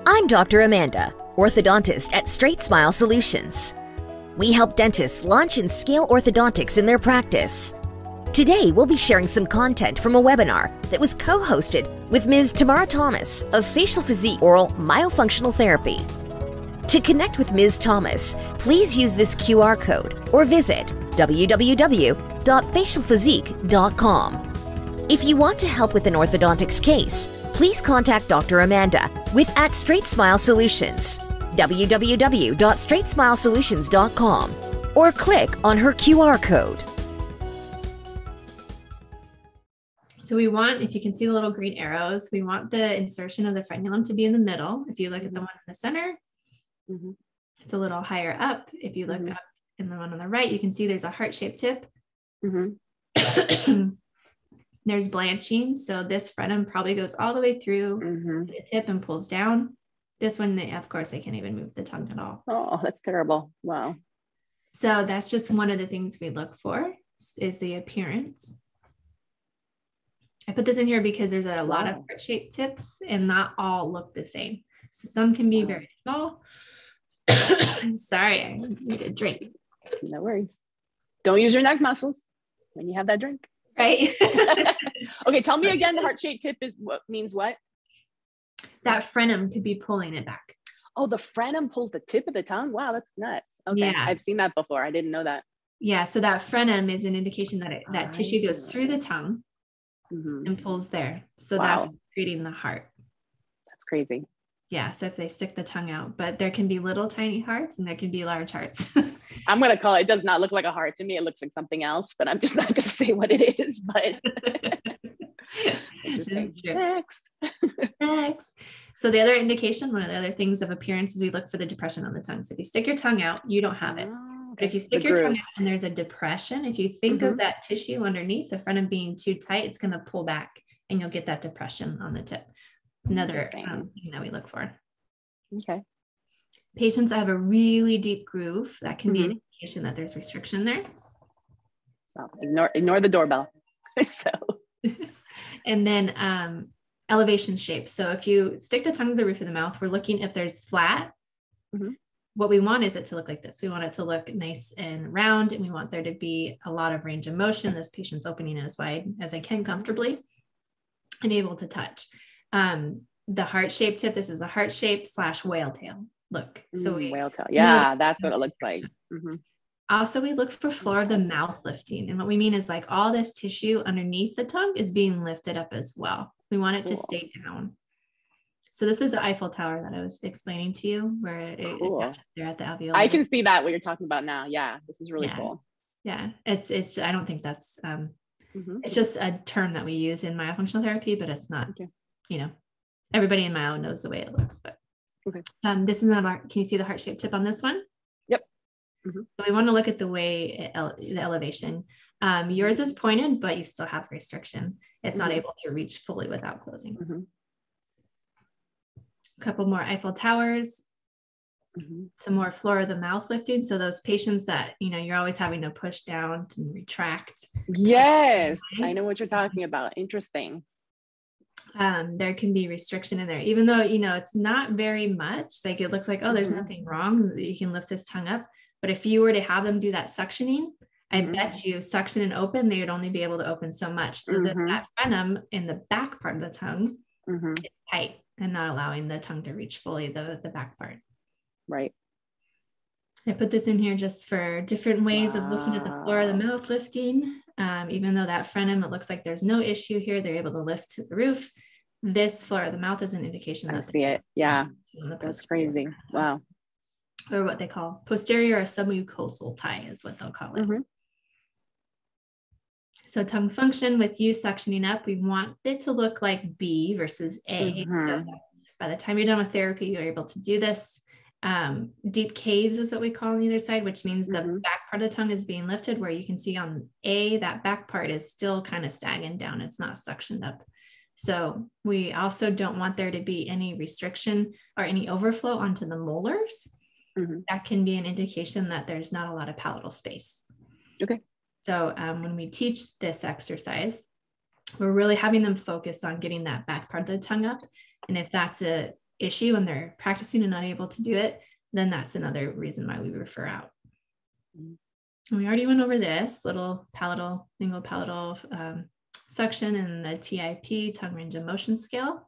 I'm Dr. Amanda, orthodontist at StraightSmile Solutions. We help dentists launch and scale orthodontics in their practice. Today, we'll be sharing some content from a webinar that was co-hosted with Ms. Tamara Thomas of Facial Physique Oral Myofunctional Therapy. To connect with Ms. Thomas, please use this QR code or visit www.facialphysique.com. If you want to help with an orthodontics case, please contact Dr. Amanda with @StraightSmile Solutions, www.straightsmilesolutions.com, or click on her QR code. So we want, if you can see the little green arrows, we want the insertion of the frenulum to be in the middle. If you look at the one in the center, it's a little higher up. If you look up in the one on the right, you can see there's a heart-shaped tip. There's blanching. So this frenum probably goes all the way through the tip and pulls down. This one, of course, they can't even move the tongue at all. Oh, that's terrible. Wow. So that's just one of the things we look for is the appearance. I put this in here because there's a lot of heart-shaped tips and not all look the same. So some can be very small. Sorry, I need a drink. No worries. Don't use your neck muscles when you have that drink. Right. Okay, tell me again, the heart-shaped tip means what? That frenum could be pulling it back. Oh, the frenum pulls the tip of the tongue? Wow, that's nuts. Okay, yeah. I've seen that before. I didn't know that. Yeah, so that frenum is an indication that that tissue goes through the tongue and pulls there. So that's creating the heart. That's crazy. Yeah, so if they stick the tongue out, but there can be little tiny hearts and there can be large hearts. I'm going to call it, it does not look like a heart to me. It looks like something else, but I'm just not going to say what it is, but Next. So the other indication, one of the other things of appearance is we look for the depression on the tongue. So if you stick your tongue out, you don't have it. But if you stick your tongue out and there's a depression, if you think of that tissue underneath, the frenum being too tight, it's going to pull back and you'll get that depression on the tip. Another thing that we look for. Okay. Patients that have a really deep groove, that can be an indication that there's restriction there. Well, ignore the doorbell. So. And then elevation shape. So if you stick the tongue to the roof of the mouth, we're looking if there's flat. What we want is it to look like this. We want it to look nice and round, and we want there to be a lot of range of motion. This patient's opening as wide as they can comfortably and able to touch. The heart-shaped tip, this is a heart shape / whale tail look. So whale tail. Yeah, that's what it looks like. Also, we look for floor of the mouth lifting. And what we mean is like all this tissue underneath the tongue is being lifted up as well. We want it to stay down. So this is the Eiffel Tower that I was explaining to you where it there at the alveoli. I can see that what you're talking about now. Yeah, this is really cool. Yeah, it's I don't think that's, it's just a term that we use in myofunctional therapy, but it's not, you know, everybody in myo knows the way it looks, but this is another, can you see the heart-shaped tip on this one? Yep. So we want to look at the way, the elevation. Yours is pointed, but you still have restriction. It's not able to reach fully without closing. A couple more Eiffel Towers. Some more floor of the mouth lifting. So those patients that, you know, you're always having to push down and retract. Yes, I know what you're talking about. Interesting. There can be restriction in there, even though, you know, it's not very much. Like it looks like, oh, there's nothing wrong. You can lift this tongue up. But if you were to have them do that suctioning, I bet you suction and open, they would only be able to open so much. So that frenum in the back part of the tongue is tight and not allowing the tongue to reach fully the back part. Right. I put this in here just for different ways of looking at the floor of the mouth lifting. Even though that frenum, it looks like there's no issue here. They're able to lift to the roof. This floor of the mouth is an indication that I see it. Yeah. That's crazy. Wow. Or what they call posterior or submucosal tie is what they'll call it. So tongue function with you suctioning up, we want it to look like B versus A. So by the time you're done with therapy, you're able to do this. Deep caves is what we call on either side, which means the back part of the tongue is being lifted, where you can see on A, that back part is still kind of sagging down. It's not suctioned up. So we also don't want there to be any restriction or any overflow onto the molars. That can be an indication that there's not a lot of palatal space. Okay. So when we teach this exercise, we're really having them focus on getting that back part of the tongue up. And if that's a issue and they're practicing and not able to do it, then that's another reason why we refer out. And we already went over this little palatal, lingual palatal suction and the TIP, tongue range of motion scale.